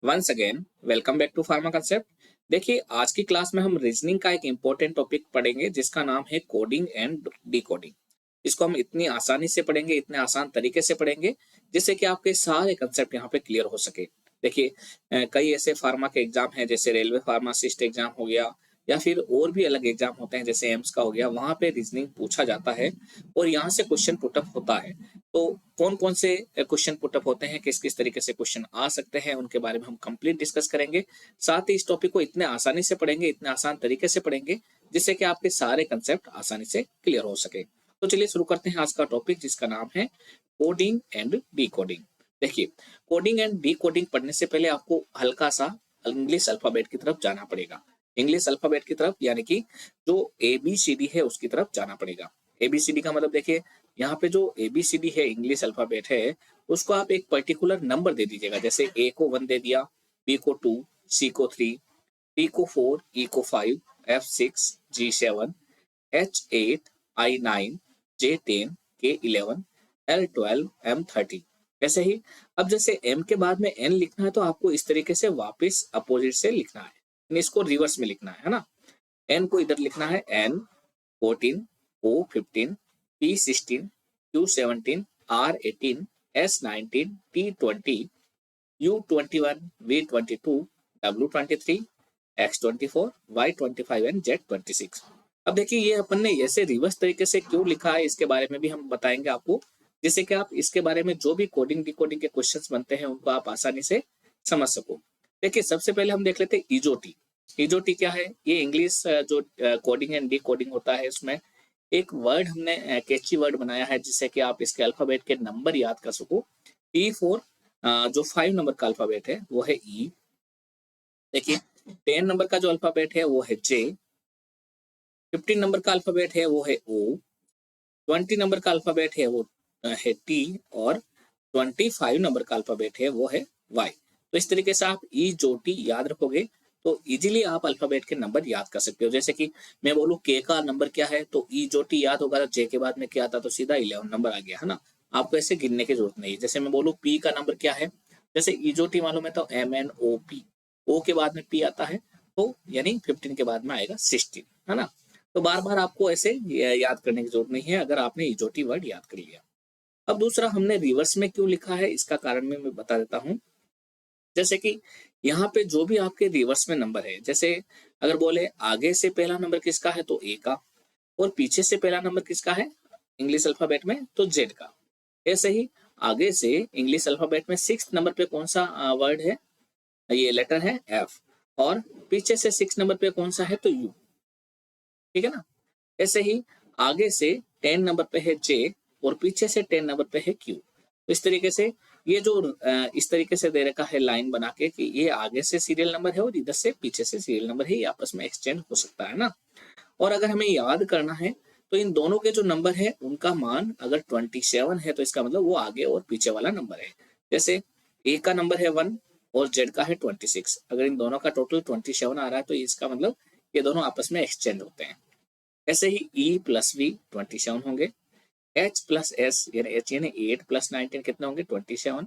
Once again welcome back to pharma concept. देखिए, आज की क्लास में हम रीजनिंग का एक इम्पोर्टेंट टॉपिक पढ़ेंगे जिसका नाम है कोडिंग एंड डिकोडिंग। इसको हम इतनी आसानी से पढ़ेंगे, इतने आसान तरीके से पढ़ेंगे जिससे कि आपके सारे कंसेप्ट यहाँ पे क्लियर हो सके। देखिए, कई ऐसे फार्मा के एग्जाम हैं जैसे रेलवे फार्मासिस्ट एग्जाम हो गया या फिर और भी अलग एग्जाम होते हैं जैसे एम्स का हो गया, वहां पे रीजनिंग पूछा जाता है और यहाँ से क्वेश्चन पुटअप होता है। तो कौन कौन से क्वेश्चन पुटअप होते हैं, किस किस तरीके से क्वेश्चन आ सकते हैं, उनके बारे में हम कंप्लीट डिस्कस करेंगे। साथ ही इस टॉपिक को इतने आसानी से पढ़ेंगे, इतने आसान तरीके से पढ़ेंगे जिससे कि आपके सारे कंसेप्ट आसानी से क्लियर हो सके। तो चलिए शुरू करते हैं आज का टॉपिक जिसका नाम है कोडिंग एंड डिकोडिंग। देखिए, कोडिंग एंड डिकोडिंग पढ़ने से पहले आपको हल्का सा इंग्लिश अल्फाबेट की तरफ जाना पड़ेगा। इंग्लिश अल्फाबेट की तरफ यानी कि जो ABCD है उसकी तरफ जाना पड़ेगा। ABCD का मतलब देखिए, यहाँ पे जो ABCD है, इंग्लिश अल्फाबेट है, उसको आप एक पर्टिकुलर नंबर दे दीजिएगा। जैसे A को 1 दे दिया, B को 2, C को 3, T को 4, E को 5, F 6, G 7, H 8, I 9, J 10, K 11, L 12, M 30। ऐसे ही अब जैसे M के बाद में N लिखना है तो आपको इस तरीके से वापस अपोजिट से लिखना है, यानी इसको रिवर्स में लिखना है ना। N को इधर लिखना है N 14, O 15, P 16, Q 17, R 18, S 19, T 20, U 21, V 22, W 23, X 24, Y 25 and Z 26। अब देखिए, ये अपन ने ऐसे रिवर्स तरीके से क्यों लिखा है इसके बारे में भी हम बताएंगे आपको, जिससे कि आप इसके बारे में जो भी कोडिंग डिकोडिंग के क्वेश्चंस बनते हैं उनको आप आसानी से समझ सको। देखिए, सबसे पहले हम देख लेते हैं इजोटी। इजोटी क्या है? ये इंग्लिश जो कोडिंग एंड डिकोडिंग होता है उसमें एक वर्ड हमने कैची वर्ड बनाया है जिससे कि आप इसके अल्फाबेट के नंबर याद कर सको। E4 जो 5 नंबर का अल्फाबेट है वो है E। देखिए, 10 नंबर का जो अल्फाबेट है वो है J। 15 नंबर का अल्फाबेट है वो है O। 20 नंबर का अल्फाबेट है वो है T। और 25 नंबर का अल्फाबेट है वो है Y। तो इस तरीके से आप ई जो टी याद रखोगे तो इजीली आप अल्फाबेट के नंबर याद कर सकते हो। जैसे कि मैं बोलूँ के का नंबर क्या है तो ई जो टी याद होगा, तो जे के बाद में क्या आता तो सीधा 11 नंबर आ गया, है ना। आपको ऐसे गिनने की जरूरत नहीं। जैसे मैं बोलूँ पी का नंबर क्या है, जैसे ई जो टी मालूम है तो MNOP, ओ के बाद में पी आता है तो यानी 15 के बाद में आएगा 16, है ना। तो बार बार आपको ऐसे याद करने की जरूरत नहीं है अगर आपने इजोटी वर्ड याद कर लिया। अब दूसरा, हमने रिवर्स में क्यों लिखा है इसका कारण मैं बता देता हूँ। जैसे कि यहाँ पे जो भी आपके रिवर्स में नंबर है, जैसे अगर बोले आगे से पहला नंबर किसका है तो ए का, और पीछे से पहला नंबर किसका है इंग्लिश अल्फाबेट में तो जेड का। ऐसे ही आगे से इंग्लिश अल्फाबेट में 6 नंबर पे कौन सा वर्ड है, ये लेटर है एफ, और पीछे से 6 नंबर पे कौन सा है तो यू, ठीक है ना। ऐसे ही आगे से 10 नंबर पे है जे और पीछे से 10 नंबर पे है क्यू। तो इस तरीके से ये जो इस तरीके से दे रखा है लाइन बना के कि ये आगे से सीरियल नंबर है और इधर से पीछे से सीरियल नंबर है, ये आपस में एक्सचेंज हो सकता है ना। और अगर हमें याद करना है तो इन दोनों के जो नंबर है उनका मान अगर 27 है तो इसका मतलब वो आगे और पीछे वाला नंबर है। जैसे ए का नंबर है 1 और जेड का है 26, अगर इन दोनों का टोटल 27 आ रहा है तो इसका मतलब ये दोनों आपस में एक्सचेंज होते हैं। ऐसे ही E प्लस V 27 होंगे। H प्लस S यानी H यानी 8 प्लस 19 कितने होंगे 27।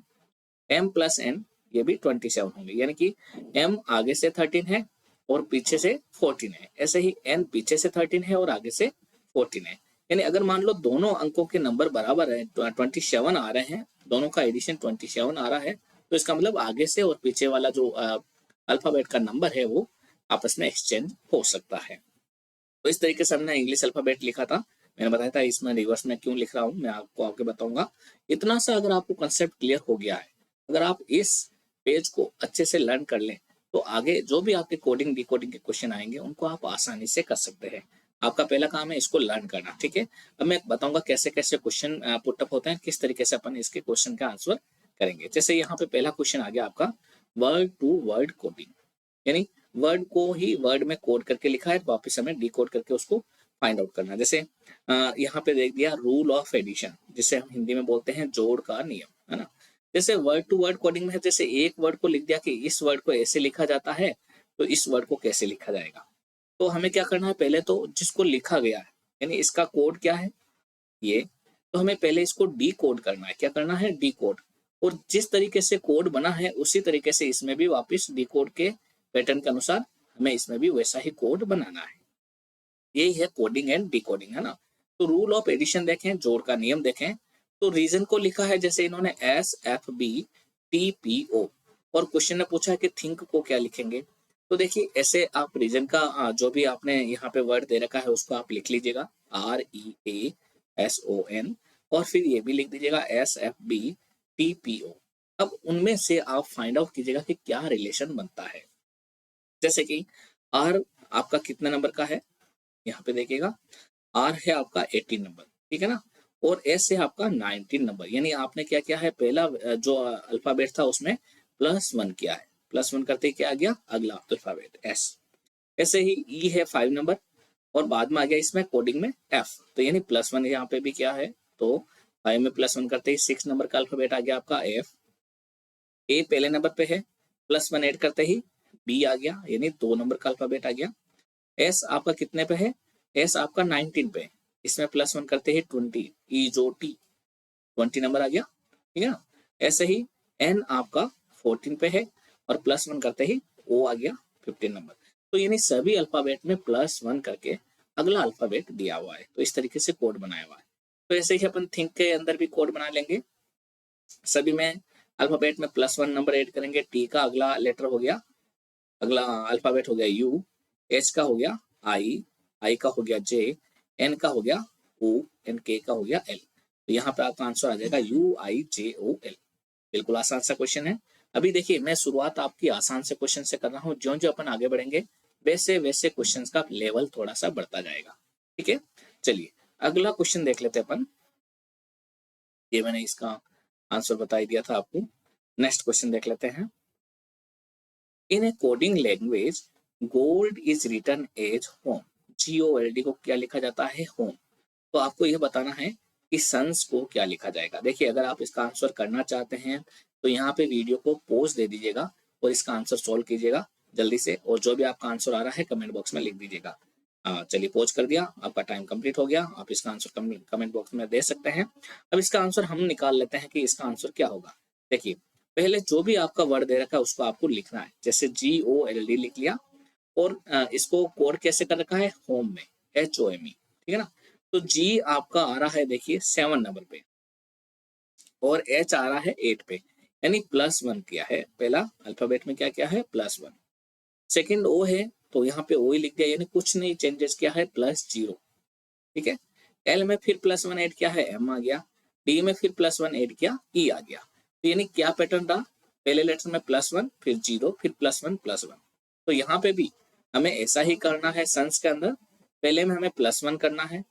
M प्लस N ये भी 27 होंगे, यानी कि M आगे से 13 है और पीछे से 14 है। ऐसे ही N पीछे से 13 है और आगे से 14 है। यानी अगर मान लो दोनों अंकों के नंबर बराबर है, 27 आ रहे हैं, दोनों का एडिशन 27 आ रहा है, तो इसका मतलब आगे से और पीछे वाला जो अल्फाबेट का नंबर है वो आपस में एक्सचेंज हो सकता है। तो इस तरीके से हमने इंग्लिश अल्फाबेट लिखा था। मैंने बताया था इसमें रिवर्स में क्यों लिख रहा हूँ, मैं आपको आगे बताऊंगा। इतना सा अगर आपको कंसेप्ट क्लियर हो गया है, अगर आप इस पेज को अच्छे से लर्न कर लें तो आगे जो भी आपके कोडिंग डिकोडिंग के क्वेश्चन आएंगे उनको आप आसानी से कर सकते हैं। आपका पहला काम है इसको लर्न करना, ठीक है। अब मैं बताऊंगा कैसे कैसे क्वेश्चन पुटअप होते हैं, किस तरीके से अपन इसके क्वेश्चन का आंसर करेंगे। जैसे यहाँ पे पहला क्वेश्चन आ गया आपका वर्ड टू वर्ड कोडिंग, यानी वर्ड को ही वर्ड में कोड करके लिखा है, वापस हमें डिकोड करके उसको फाइंड आउट करना है। जैसे यहाँ पे देख दिया रूल ऑफ एडिशन, जिसे हम हिंदी में बोलते हैं जोड़ का नियम, है ना। जैसे वर्ड टू वर्ड कोडिंग में जैसे एक वर्ड को लिख दिया कि इस वर्ड को ऐसे लिखा जाता है, तो इस वर्ड को कैसे लिखा जाएगा। तो हमें क्या करना है, पहले तो जिसको लिखा गया है यानी इसका कोड क्या है ये, तो हमें पहले इसको डी कोड करना है। क्या करना है, डी कोड। और जिस तरीके से कोड बना है उसी तरीके से इसमें भी वापस डिकोड के पैटर्न के अनुसार हमें इसमें भी वैसा ही कोड बनाना है। यही है कोडिंग एंड डिकोडिंग, है ना। तो रूल ऑफ एडिशन देखें, जोड़ का नियम देखें, तो रीजन को लिखा है जैसे इन्होंने SFB TPO, और क्वेश्चन ने पूछा है कि थिंक को क्या लिखेंगे। तो देखिए ऐसे आप रीजन का जो भी आपने यहाँ पे वर्ड दे रखा है उसको आप लिख लीजिएगा REASON, और फिर ये भी लिख दीजिएगा SFB TPO। अब उनमें से आप फाइंड आउट कीजिएगा कि क्या रिलेशन बनता है। जैसे कि R आपका कितने नंबर का है, यहाँ पे देखिएगा R है आपका 18 नंबर, ठीक है ना, और S है आपका 19 नंबर। यानी आपने क्या किया है, पहला जो अल्फाबेट था उसमें +1 किया है, +1 करते ही क्या आ गया अगला अल्फाबेट S। ऐसे ही E है 5 नंबर, और बाद में आ गया इसमें कोडिंग में F, तो यानी +1 यहाँ पे भी क्या है, तो 5 में +1 करते ही 6 नंबर का अल्फाबेट आ गया आपका F। A पहले नंबर पे है, +1 ऐड करते ही B आ गया, यानी 2 नंबर का अल्फाबेट आ गया। S आपका कितने पे है, S आपका 19 पे, इसमें +1 करते ही 20, E जो T 20 नंबर आ गया, ठीक है ना। ऐसे ही N आपका 14 पे है, और +1 करते ही O आ गया 15 नंबर। तो यानी सभी अल्फाबेट में +1 करके अगला अल्फाबेट दिया हुआ है, तो इस तरीके से कोड बनाया हुआ है। तो ऐसे ही अपन थिंक के अंदर भी कोड बना लेंगे, सभी में अल्फाबेट में +1 नंबर ऐड करेंगे। T का अगला लेटर हो गया, अगला अल्फाबेट हो गया U, H का हो गया I का हो गया J, N का हो गया O, K का हो गया L। तो यहाँ पे आपका आंसर आ जाएगा UIJOL। बिल्कुल आसान सा क्वेश्चन है। अभी देखिए मैं शुरुआत आपकी आसान से क्वेश्चन से कर रहा हूँ, जो जो अपन आगे बढ़ेंगे वैसे वैसे क्वेश्चन का लेवल थोड़ा सा बढ़ता जाएगा, ठीक है। चलिए अगला क्वेश्चन देख लेते हैं अपन, ये मैंने इसका आंसर बता ही दिया था आपको। नेक्स्ट क्वेश्चन देख लेते हैं। In a coding language gold is written as home. GOLD को क्या लिखा जाता है, होम। तो आपको यह बताना है कि सन्स को क्या लिखा जाएगा। देखिए अगर आप इसका आंसर करना चाहते हैं तो यहाँ पे वीडियो को पॉज दे दीजिएगा और इसका आंसर सॉल्व कीजिएगा जल्दी से, और जो भी आपका आंसर आ रहा है कमेंट बॉक्स में लिख दीजिएगा। चलिए पॉज कर दिया, आपका टाइम कंप्लीट हो गया, आप इसका आंसर कमेंट बॉक्स में दे सकते हैं। अब इसका आंसर हम निकाल लेते हैं कि इसका आंसर क्या होगा। देखिए पहले जो भी आपका वर्ड दे रखा है उसको आपको लिखना है, जैसे GOLD लिख लिया, और इसको कोड कैसे कर रखा है, होम में HOME, ठीक है ना। तो G आपका आ रहा है देखिए 7 नंबर पे, और H आ रहा है 8 पे, यानी +1 किया है, पहला अल्फाबेट में क्या किया है +1। सेकंड O है तो यहाँ पे O ही लिख दिया, यानी कुछ नहीं चेंजेस किया है, +0, ठीक है। L में फिर +1 ऐड किया है, M आ गया। D में फिर +1 ऐड किया, E आ गया। तो यानी क्या पैटर्न रहा, पहले लेटर में +1 फिर 0 फिर +1 तो यहाँ पे भी हमें ऐसा ही करना है। सन्स के अंदर पहले में हमें +1 करना है,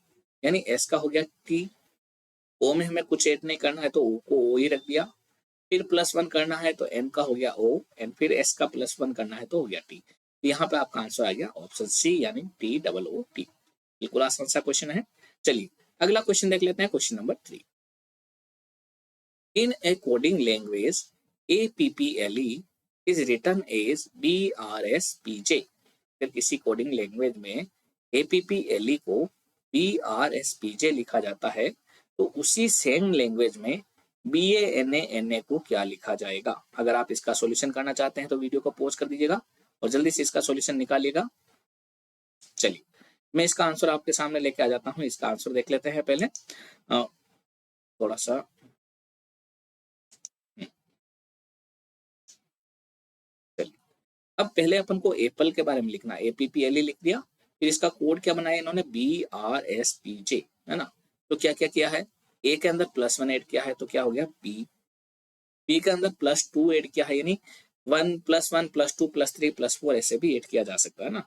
यानी S का हो गया T। O में हमें कुछ ऐड नहीं करना है तो O को O ही रख दिया। फिर +1 करना है तो M का हो गया O, एंड फिर S का +1 करना है तो हो गया T। यहाँ पे आपका आंसर आ गया ऑप्शन C, यानी TOOT। बिल्कुल आसान सा क्वेश्चन है। चलिए अगला क्वेश्चन देख लेते हैं, question number 3। In a coding language APPLE is written as BRSPJ। फिर किसी कोडिंग लैंग्वेज में APPLE को BRSPJ लिखा जाता है, तो उसी सेम लैंग्वेज में BANANA को क्या लिखा जाएगा। अगर आप इसका सॉल्यूशन करना चाहते हैं तो वीडियो को पॉज कर दीजिएगा और जल्दी से इसका सॉल्यूशन निकालिएगा। चलिए मैं इसका आंसर आपके सामने लेके आ जाता हूँ। इसका आंसर देख लेते हैं पहले, थोड़ा सा। चलिए अब पहले अपन को एप्पल के बारे में लिखना है, APPLE लिख दिया। फिर इसका कोड क्या बनाया इन्होंने, BRSPJ, है ना। तो क्या क्या किया है, A के अंदर +1 ऐड किया है तो क्या हो गया B के अंदर +2 ऐड किया है, यानी 1 +1 +2 +3 +4 ऐसे भी ऐड किया जा सकता है ना।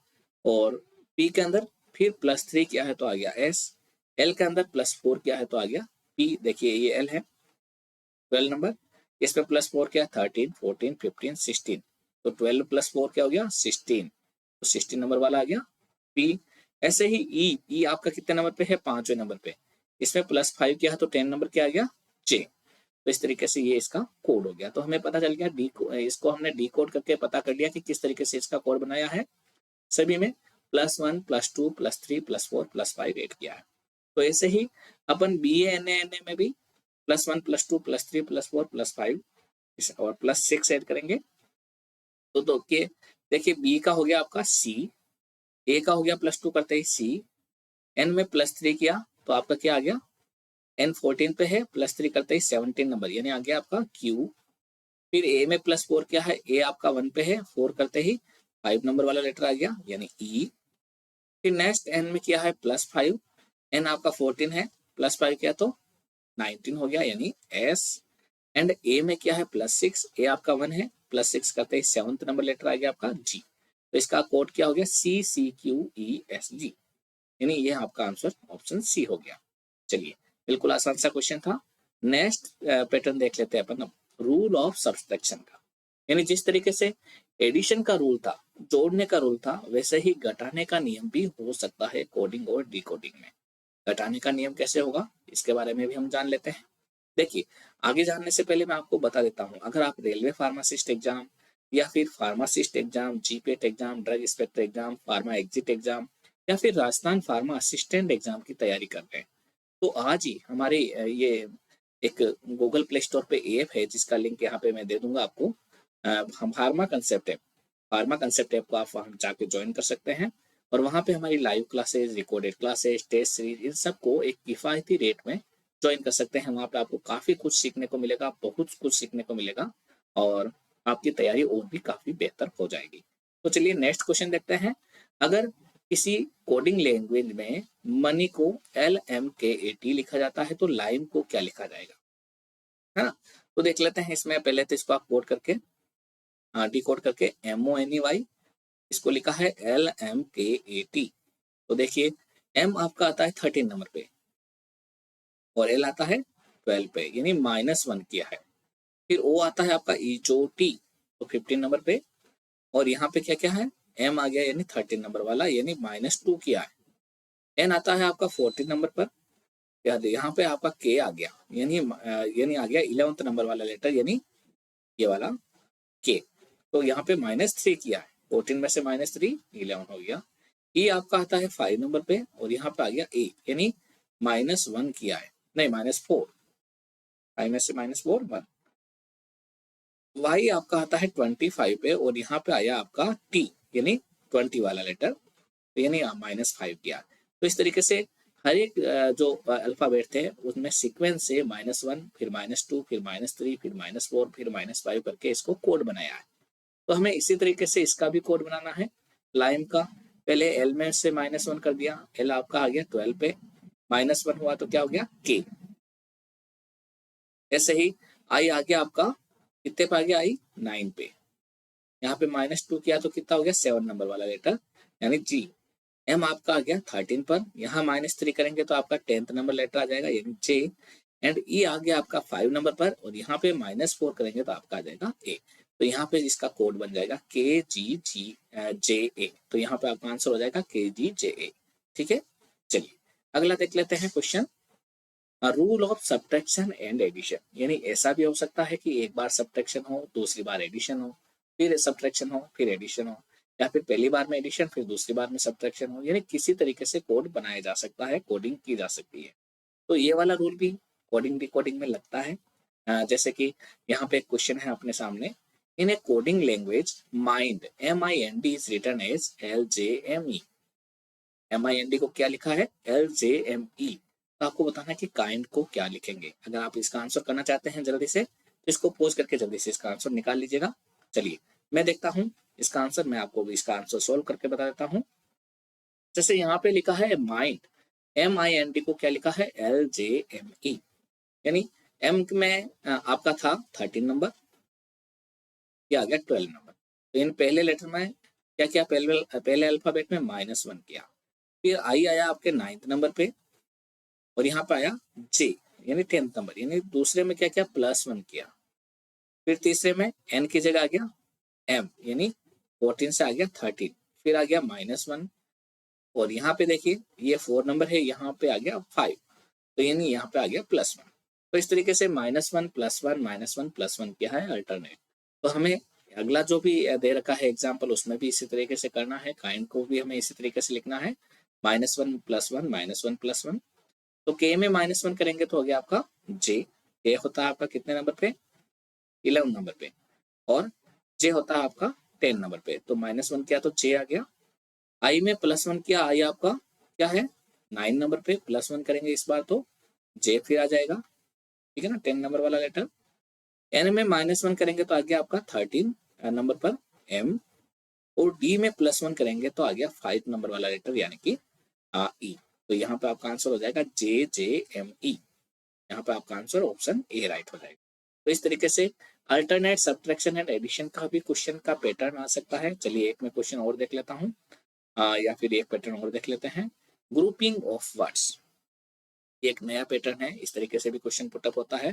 और P के अंदर फिर +3 किया है तो आ गया S। L के अंदर +4 किया है तो आ गया P। देखिए ये L है 12 नंबर, इसमें +4 क्या 13 14 15 16, तो 12 +4 क्या हो गया 16, तो 16 नंबर वाला आ गया P। ऐसे ही E आपका कितने नंबर पे है, 5वें नंबर पे, इसमें +5 किया है तो 10 नंबर क्या आ गया J। तो इस तरीके से ये इसका कोड हो गया। तो हमें पता चल गया इसको हमने डिकोड करके पता कर लिया कि किस तरीके से इसका कोड बनाया है। सभी में +1 +2 +3 +4 +5 ऐड किया है। तो ऐसे ही अपन BANANA में भी +1 +2 +3 +4 +5 और +6 ऐड करेंगे तो देखिए बी का हो गया आपका सी, ए का हो गया +2 करते ही सी, एन में +3 किया तो आपका क्या आ गया, एन 14 पे है, +3 करते ही 17 नंबर यानी आ गया आपका क्यू। फिर ए में +4 क्या है, ए आपका 1 पे है, 4 करते ही 5 नंबर वाला लेटर आ गया यानी ई। फिर नेक्स्ट एन में क्या है +5, एन आपका 14 है, +5 किया तो 19 हो गया यानी एस। एंड ए में क्या है +6, ए आपका 1 है, +6 करते ही 7th नंबर लेटर आ गया आपका जी। तो इसका कोड क्या हो गया, CCQESG, यानी ये आपका आंसर ऑप्शन सी हो गया। चलिए बिल्कुल आसान सा क्वेश्चन था। नेक्स्ट पैटर्न देख लेते हैं अपन अब, रूल ऑफ सब्सट्रैक्शन का। यानी जिस तरीके से एडिशन का रूल था, जोड़ने का रूल था, वैसे ही घटाने का नियम भी हो सकता है कोडिंग और डिकोडिंग में। घटाने का नियम कैसे होगा इसके बारे में भी हम जान लेते हैं। देखिए आगे जानने से पहले मैं आपको बता देता हूँ, अगर आप रेलवे फार्मासिस्ट एग्जाम या फिर pharmacist exam, GPAT exam, drug inspector exam, pharma exit exam या फिर राजस्थान फार्मा असिस्टेंट एग्जाम की तैयारी कर रहे हैं, तो आज ही हमारे ये एक गूगल प्ले स्टोर पे ऐप है जिसका लिंक यहाँ पे मैं दे दूंगा आपको। हम pharma concept app, pharma concept app को आप वहाँ जाके ज्वाइन कर सकते हैं और वहाँ पे हमारी live classes, recorded classes, test series, इन सबको एक किफायती रेट में ज्वाइन कर सकते हैं। वहाँ पे आपको काफी कुछ सीखने को मिलेगा, बहुत कुछ सीखने को मिलेगा और आपकी तैयारी और भी काफी बेहतर हो जाएगी। तो चलिए नेक्स्ट क्वेश्चन देखते हैं। अगर किसी कोडिंग लैंग्वेज में मनी को LMKAT लिखा जाता है तो लाइम को क्या लिखा जाएगा, है ना। तो देख लेते हैं इसमें, पहले तो इसको आप कोड करके डिकोड करके MONEY, इसको लिखा है LMKAT। तो देखिए M आपका आता है 13 नंबर पे और L आता है 12 पे यानी -1 किया है। फिर O आता है आपका EOT तो 15 नंबर पे और यहाँ पे क्या क्या है, M आ गया यानी 13 नंबर वाला यानी -2 किया है। N आता है आपका 14 नंबर पर, यहाँ पे आपका K आ गया यानी आ गया 11th नंबर वाला लेटर यानी ये वाला K। तो यहाँ पे -3 किया है, 14 में से -3 11 हो गया। E आपका आता है 5 नंबर पे और यहाँ पे आ गया A यानी -1 किया है, नहीं -4, 5 में से -4 1। Y आपका आता है 25 पे और यहाँ पे आया आपका T यानी 20 वाला लेटर यानी -5 किया। तो इस तरीके से हर एक जो अल्फाबेट थे उसमें सीक्वेंस से -1 फिर -2 फिर -3 फिर -4 फिर -5 करके इसको कोड बनाया है। तो हमें इसी तरीके से इसका भी कोड बनाना है लाइम का। पहले L में से -1 कर दिया, L आपका आ गया 12 पे, -1 हुआ तो क्या हो गया K। ऐसे ही I आ गया आपका कितने पे आ गया, I 9 पे, यहाँ पे -2 किया तो कितना हो गया 7 नंबर वाला लेटर यानी G। M आपका आ गया 13 पर, यहाँ -3 करेंगे तो आपका 10th नंबर लेटर आ जाएगा यानी J। एंड E आ गया आपका 5 नंबर पर और यहाँ पे -4 करेंगे तो आपका आ जाएगा A। तो यहाँ पे इसका कोड बन जाएगा KGGJA। तो यहाँ पे आपका आंसर हो जाएगा KGJA। ठीक है, चलिए अगला देख लेते हैं question, rule of subtraction and addition. यानी ऐसा भी हो सकता है कि एक बार सब्ट्रैक्शन हो, दूसरी बार एडिशन हो, फिर सब्ट्रैक्शन हो, फिर एडिशन हो, या फिर पहली बार में एडिशन फिर दूसरी बार में सब्ट्रैक्शन हो, यानी किसी तरीके से कोड बनाया जा सकता है, कोडिंग की जा सकती है। तो ये वाला रूल भी कोडिंग डिकोडिंग में लगता है। जैसे कि यहाँ पे एक क्वेश्चन है अपने सामने, in a coding language mind MIND is written as LJME। MIND को क्या लिखा है LJME। तो आपको बताना है कि काइंड को क्या लिखेंगे। अगर आप इसका आंसर करना चाहते हैं जल्दी से तो इसको पोज करके जल्दी से इसका आंसर निकाल लीजिएगा। चलिए मैं देखता हूँ इसका आंसर, मैं आपको इसका आंसर सोल्व करके बता देता हूँ। जैसे यहाँ पे लिखा है माइंड, MIND को क्या लिखा है LJME, यानी M में आपका था 13 नंबर, ये आ गया 12 नंबर। तो इन पहले लेटर में क्या किया, पहले अल्फाबेट में -1 किया, फिर I आया आपके 9th नंबर पे और यहाँ पे आया J यानी 10th नंबर, यानी दूसरे में क्या किया +1 किया, फिर तीसरे में N की जगह आ गया M यानी 14 से आ गया 13, फिर आ गया -1 और यहाँ पे देखिए ये 4 नंबर है, यहाँ पे आ गया 5 तो यानी यहाँ पे आ गया +1। तो इस तरीके से -1 +1 -1 +1 क्या है अल्टरनेट। तो हमें अगला जो भी दे रखा है एग्जाम्पल उसमें भी इसी तरीके से करना है, काइंड को भी हमें इसी तरीके से लिखना है -1 +1 -1 +1। तो K में -1 करेंगे तो हो गया आपका J, ए होता है आपका कितने नंबर पे, 11 नंबर पे, और जे होता है आपका 10 नंबर पे। तो -1 किया तो जे आ गया, आई में +1 किया, आई आपका क्या है 9 नंबर पे, +1 करेंगे इस बार तो जे फिर आ जाएगा, ठीक है ना, 10 नंबर वाला लेटर। एन में -1 करेंगे तो आ गया आपका 13 नंबर पर एम, और डी में +1 करेंगे तो आ गया 5 नंबर वाला लेटर यानी कि ई। तो यहाँ पे आपका आंसर हो जाएगा जे जे एम ई। यहाँ पे आपका आंसर ऑप्शन ए राइट हो जाएगा। तो इस तरीके से अल्टरनेट सब्ट्रैक्शन एंड एडिशन का भी क्वेश्चन का पैटर्न आ सकता है। चलिए एक मैं क्वेश्चन और देख लेता हूँ, या फिर एक पैटर्न और देख लेते हैं। ग्रुपिंग ऑफ वर्ड्स, एक नया पैटर्न है, इस तरीके से भी क्वेश्चन पुटअप होता है।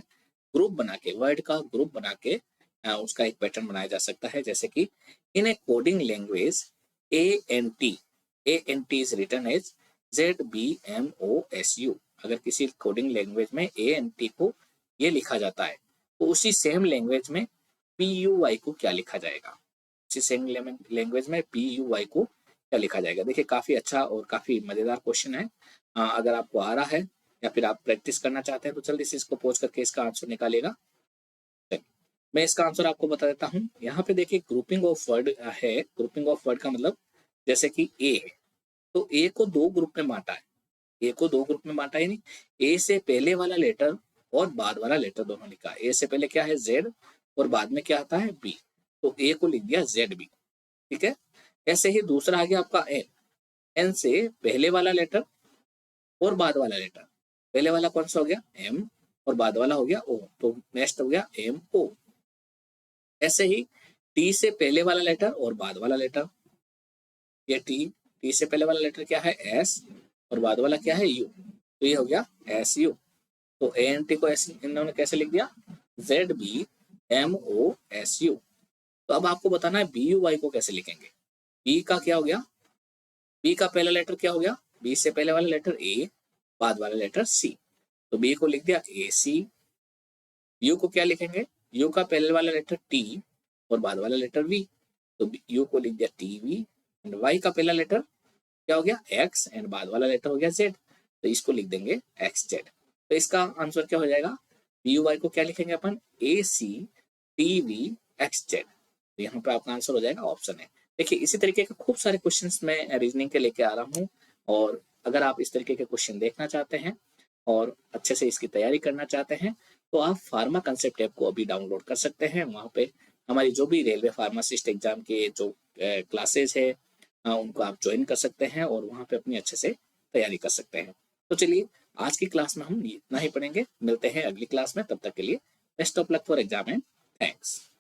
ग्रुप बना के, वर्ड का ग्रुप बना के उसका एक पैटर्न बनाया जा सकता है, जैसे कि in a coding language A N T is written as ZBMOSU। अगर किसी कोडिंग लैंग्वेज में ANT को ये लिखा जाता है तो उसी सेम लैंग्वेज में PUY को क्या लिखा जाएगा, उसी सेम लैंग्वेज में PUY को क्या लिखा जाएगा। देखिए काफी अच्छा और काफी मजेदार क्वेश्चन है। अगर आपको आ रहा है या फिर आप प्रैक्टिस करना चाहते हैं तो जल्दी से इसको पॉज करके इसका आंसर निकालिएगा। मैं इसका आंसर आपको बता देता हूँ। यहाँ पे देखिए ग्रुपिंग ऑफ वर्ड है, ग्रुपिंग ऑफ वर्ड का मतलब जैसे कि ए है तो ए को दो ग्रुप में बांटा है, ए को दो ग्रुप में बांटा है, नहीं ए से पहले वाला लेटर और बाद वाला लेटर दोनों लिखा है। ए से पहले क्या है जेड और बाद में क्या आता है बी, तो ए को लिख दिया जेड बी, ठीक है। ऐसे ही दूसरा आ गया आपका एन, एन से पहले वाला लेटर और बाद वाला लेटर, पहले वाला कौन सा हो गया एम और बाद वाला हो गया ओ, तो नेक्स्ट हो गया एम ओ। ऐसे ही टी से पहले वाला लेटर और बाद वाला लेटर, ये टी से पहले वाला लेटर क्या है एस और बाद वाला क्या है यू, तो ये हो गया एस यू। तो ए एन टी को ऐसे इन्होंने कैसे लिख दिया ZBMOSU। तो अब आपको बताना है BUY को कैसे लिखेंगे। बी का क्या हो गया, बी का पहला लेटर क्या हो गया, बी से पहले वाला लेटर ए, बाद वाला लेटर सी, तो बी को लिख दिया AC। यू को क्या लिखेंगे, यू का पहले वाला लेटर टी और बाद वाला लेटर वी, तो यू को लिख दिया TV। एंड वाई का पहला लेटर क्या हो गया एक्स एंड बाद वाला लेटर हो गया जेड, तो इसको लिख देंगे XZ। तो इसका आंसर क्या हो जाएगा, BUY को क्या लिखेंगे अपन ACTVXZ। तो यहाँ पे आपका आंसर हो जाएगा ऑप्शन है। देखिए इसी तरीके के खूब सारे क्वेश्चंस मैं रीजनिंग के लेके आ रहा हूँ, और अगर आप इस तरीके के क्वेश्चन देखना चाहते हैं और अच्छे से इसकी तैयारी करना चाहते हैं तो आप फार्मा कंसेप्ट ऐप को अभी डाउनलोड कर सकते हैं। वहाँ पे हमारी जो भी रेलवे फार्मासिस्ट एग्जाम के जो क्लासेस है उनको आप ज्वाइन कर सकते हैं और वहाँ पे अपनी अच्छे से तैयारी कर सकते हैं। तो चलिए आज की क्लास में हम इतना ही पढ़ेंगे, मिलते हैं अगली क्लास में, तब तक के लिए best of luck for exam and thanks.